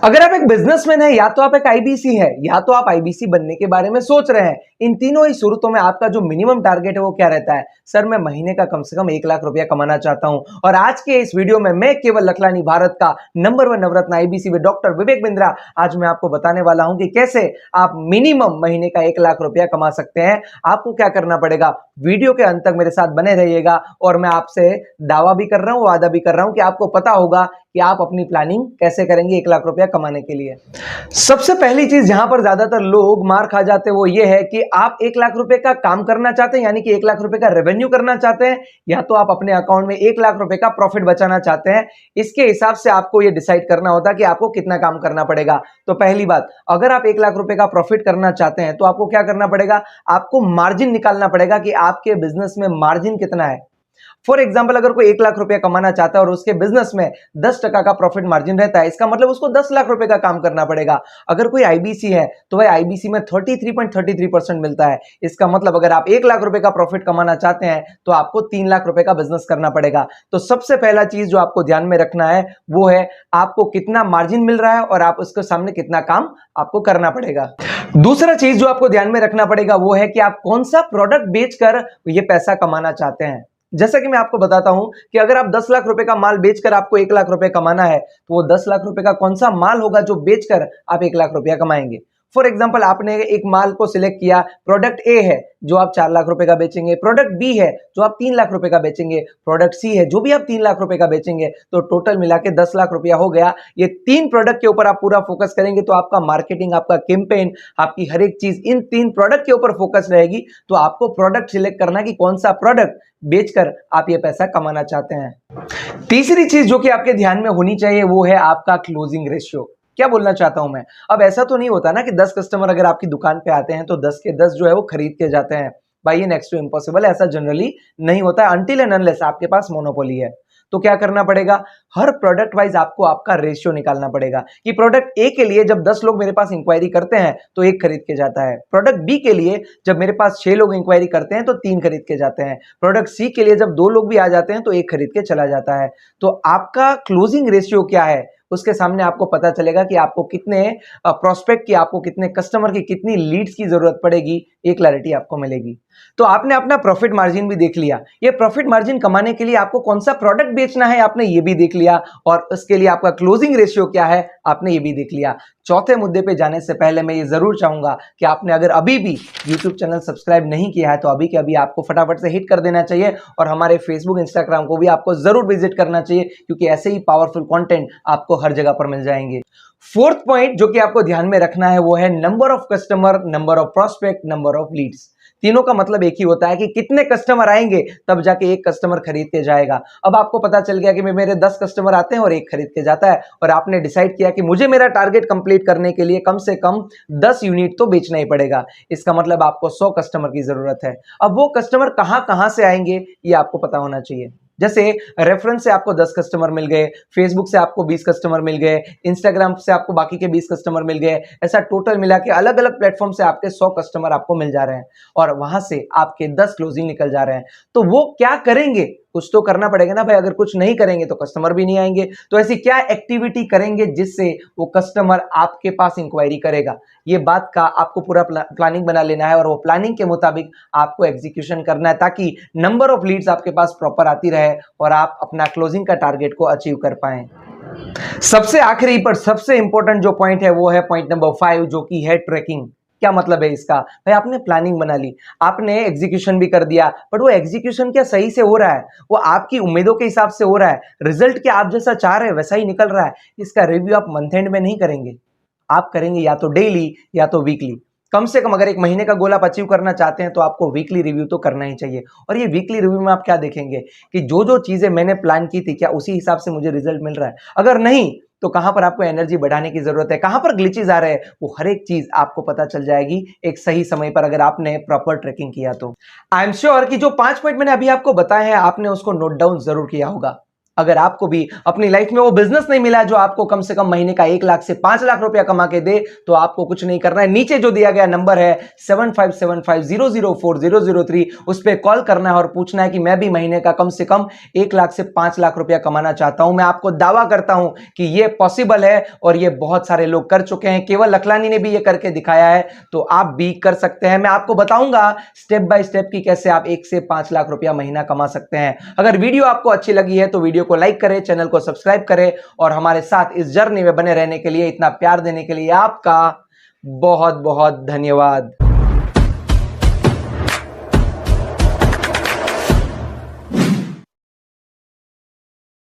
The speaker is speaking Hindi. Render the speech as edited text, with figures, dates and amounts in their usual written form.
अगर आप एक बिजनेसमैन है, या तो आप एक आईबीसी है, या तो आप आईबीसी बनने के बारे में सोच रहे हैं, इन तीनों ही सूरतों में आपका जो मिनिमम टारगेट है वो क्या रहता है? सर, मैं महीने का कम से कम 1 लाख रुपया कमाना चाहता हूं। और आज के इस वीडियो में मैं केवल लखलानी, भारत का नंबर 1 नवरत्न आईबीसी में डॉक्टर विवेक बिंद्रा, आज मैं आपको बताने वाला हूं कि कैसे आप मिनिमम महीने का 1 लाख रुपया कमा सकते हैं। आपको क्या करना पड़ेगा? वीडियो के अंत तक मेरे साथ बने रहिएगा। और मैं आपसे दावा भी कर रहा हूं, वादा भी कर रहा हूं कि आपको पता होगा कि आप अपनी प्लानिंग कैसे करेंगे 1 लाख रुपया कमाने के लिए। सबसे पहली चीज जहां पर ज्यादातर लोग मार खा जाते हैं वो ये है कि आप 1 लाख रुपए का काम करना चाहते हैं, यानी कि 1 लाख रुपए का रेवेन्यू करना चाहते हैं, या तो आप अपने अकाउंट में 1 लाख रुपए का प्रॉफिट बचाना चाहते हैं। इसके हिसाब से आपको यह डिसाइड करना होता है कि आपको कितना काम करना पड़ेगा। तो पहली बात, अगर आप 1 लाख रुपए का प्रॉफिट करना चाहते हैं तो आपको क्या करना पड़ेगा? आपको मार्जिन निकालना पड़ेगा कि आपके बिजनेस में मार्जिन कितना है। फॉर एग्जाम्पल, अगर कोई 1 लाख रुपया कमाना चाहता है और उसके बिजनेस में 10% का प्रॉफिट मार्जिन रहता है, इसका मतलब उसको 10 लाख रुपए का काम करना पड़ेगा। अगर कोई आईबीसी है तो वह आईबीसी में 33.33% मिलता है। इसका मतलब अगर आप 1 लाख रुपए का प्रॉफिट कमाना चाहते हैं तो आपको 3 लाख रुपए का बिजनेस करना पड़ेगा। तो सबसे पहला चीज जो आपको ध्यान में रखना है वो है आपको कितना मार्जिन मिल रहा है और आप उसके सामने कितना काम आपको करना पड़ेगा। दूसरा चीज जो आपको ध्यान में रखना पड़ेगा वो है कि आप कौन सा प्रोडक्ट बेचकर ये पैसा कमाना चाहते हैं। जैसा कि मैं आपको बताता हूं कि अगर आप 10 लाख रुपए का माल बेचकर आपको 1 लाख रुपए कमाना है, तो वो 10 लाख रुपए का कौन सा माल होगा जो बेचकर आप 1 लाख रुपया कमाएंगे। फॉर एग्जाम्पल, आपने एक माल को सिलेक्ट किया, प्रोडक्ट ए है जो आप 4 लाख रुपए का बेचेंगे, प्रोडक्ट बी है जो आप 3 लाख रुपए का बेचेंगे, प्रोडक्ट सी है जो भी आप 3 लाख रुपए का बेचेंगे। तो टोटल मिला के 10 लाख रुपया हो गया। ये 3 प्रोडक्ट के ऊपर आप पूरा फोकस करेंगे तो आपका मार्केटिंग, आपका कैंपेन, आपकी हर एक चीज इन 3 प्रोडक्ट के ऊपर फोकस रहेगी। तो आपको प्रोडक्ट सिलेक्ट करना कि कौन सा प्रोडक्ट बेचकर आप ये पैसा कमाना चाहते हैं। तीसरी चीज जो कि आपके ध्यान में होनी चाहिए वो है आपका क्लोजिंग रेशियो। क्या बोलना चाहता हूं मैं? अब ऐसा तो नहीं होता ना कि 10 कस्टमर अगर आपकी दुकान पे आते हैं तो 10 के 10 जो है वो खरीद के जाते हैं। भाई, ये नेक्स्ट टू इम्पॉसिबल है, ऐसा जनरली नहीं होता है अनटिल एंड अनलेस आपके पास मोनोपोली है। तो क्या करना पड़ेगा? हर प्रोडक्ट वाइज आपको आपका रेशियो निकालना पड़ेगा कि प्रोडक्ट ए के लिए जब 10 लोग मेरे पास इंक्वायरी करते हैं तो 1 खरीद के जाता है, प्रोडक्ट बी के लिए जब मेरे पास 6 लोग इंक्वायरी करते हैं तो 3 खरीद के जाते हैं, प्रोडक्ट सी के लिए जब 2 लोग भी आ जाते हैं तो 1 खरीद के चला जाता है। तो आपका क्लोजिंग रेशियो क्या है उसके सामने आपको पता चलेगा कि आपको कितने प्रोस्पेक्ट की, आपको कितने कस्टमर की, कितनी लीड्स की जरूरत पड़ेगी। एक क्लैरिटी आपको मिलेगी। तो आपने अपना प्रॉफिट मार्जिन भी देख लिया। ये प्रॉफिट मार्जिन कमाने के लिए आपको कौन सा प्रोडक्ट बेचना है आपने ये भी देख लिया, और उसके लिए आपका क्लोजिंग रेशियो क्या है आपने ये भी देख लिया। चौथे मुद्दे पे जाने से पहले मैं ये जरूर चाहूंगा कि आपने अगर अभी भी YouTube चैनल सब्सक्राइब नहीं किया है तो अभी के अभी आपको फटाफट से हिट कर देना चाहिए, और हमारे फेसबुक, इंस्टाग्राम को भी आपको जरूर विजिट करना चाहिए, क्योंकि ऐसे ही पावरफुल कंटेंट आपको हर जगह पर मिल जाएंगे। फोर्थ पॉइंट जो कि आपको ध्यान में रखना है वो है number of customer, number of prospect, number of leads. तीनों का मतलब एक ही होता है कि कितने कस्टमर आएंगे तब जाके 1 कस्टमर खरीद के जाएगा। अब आपको पता चल गया कि मेरे 10 कस्टमर आते हैं और 1 खरीद के जाता है, और आपने डिसाइड किया कि मुझे मेरा टारगेट कंप्लीट करने के लिए कम से कम 10 यूनिट तो बेचना ही पड़ेगा। इसका मतलब आपको 100 कस्टमर की जरूरत है। अब वो कस्टमर कहां से आएंगे ये आपको पता होना चाहिए। जैसे रेफरेंस से आपको 10 कस्टमर मिल गए, फेसबुक से आपको 20 कस्टमर मिल गए, इंस्टाग्राम से आपको बाकी के 20 कस्टमर मिल गए, ऐसा टोटल मिला के अलग अलग प्लेटफॉर्म से आपके 100 कस्टमर आपको मिल जा रहे हैं, और वहां से आपके 10 क्लोजिंग निकल जा रहे हैं। तो वो क्या करेंगे? कुछ तो करना पड़ेगा ना भाई। अगर कुछ नहीं करेंगे तो कस्टमर भी नहीं आएंगे। तो ऐसी क्या एक्टिविटी करेंगे जिससे वो कस्टमर आपके पास इंक्वायरी करेगा? ये बात का आपको पूरा प्लानिंग बना लेना है, और वो प्लानिंग के मुताबिक आपको एग्जीक्यूशन करना है, ताकि नंबर ऑफ लीड्स आपके पास प्रॉपर आती रहे और आप अपना क्लोजिंग का टारगेट को अचीव कर पाए। सबसे आखिरी पर सबसे इंपॉर्टेंट जो पॉइंट है वो है पॉइंट नंबर 5, जो कि है ट्रैकिंग। क्या मतलब है इसका? भाई, आपने प्लानिंग बना ली, आपने एग्जीक्यूशन भी कर दिया, बट वो एग्जीक्यूशन क्या सही से हो रहा है? वो आपकी उम्मीदों के हिसाब से हो रहा है? रिजल्ट क्या आप जैसा चाह रहे हैं वैसा ही निकल रहा है? इसका रिव्यू आप मंथ एंड में नहीं करेंगे, आप करेंगे या तो डेली या तो वीकली। कम से कम अगर 1 महीने का गोल आप अचीव करना चाहते हैं तो आपको वीकली रिव्यू तो करना ही चाहिए। और ये वीकली रिव्यू में आप क्या देखेंगे कि जो जो चीजें मैंने प्लान की थी क्या उसी हिसाब से मुझे रिजल्ट मिल रहा है? अगर नहीं तो कहां पर आपको एनर्जी बढ़ाने की जरूरत है, कहां पर ग्लिचेस आ रहे हैं, वो हर एक चीज आपको पता चल जाएगी एक सही समय पर, अगर आपने प्रॉपर ट्रैकिंग किया तो। आई एम श्योर कि जो 5 पॉइंट मैंने अभी आपको बताए हैं आपने उसको नोट डाउन जरूर किया होगा। अगर आपको भी अपनी लाइफ में वो बिजनेस नहीं मिला जो आपको कम से कम महीने का 1 लाख से 5 लाख रुपया कमा के दे, तो आपको कुछ नहीं करना है। नीचे जो दिया गया नंबर है 7575004003, उस पर कॉल करना है और पूछना है कि मैं भी महीने का कम से कम 1 लाख से 5 लाख रुपया कमाना चाहता हूं। मैं आपको दावा करता हूं कि यह पॉसिबल है और यह बहुत सारे लोग कर चुके हैं। केवल लखलानी ने भी यह करके दिखाया है, तो आप भी कर सकते हैं। मैं आपको बताऊंगा स्टेप बाय स्टेप की कैसे आप 1 से 5 लाख रुपया महीना कमा सकते हैं। अगर वीडियो आपको अच्छी लगी है तो वीडियो को लाइक करें, चैनल को सब्सक्राइब करें और हमारे साथ इस जर्नी में बने रहने के लिए, इतना प्यार देने के लिए आपका बहुत बहुत धन्यवाद।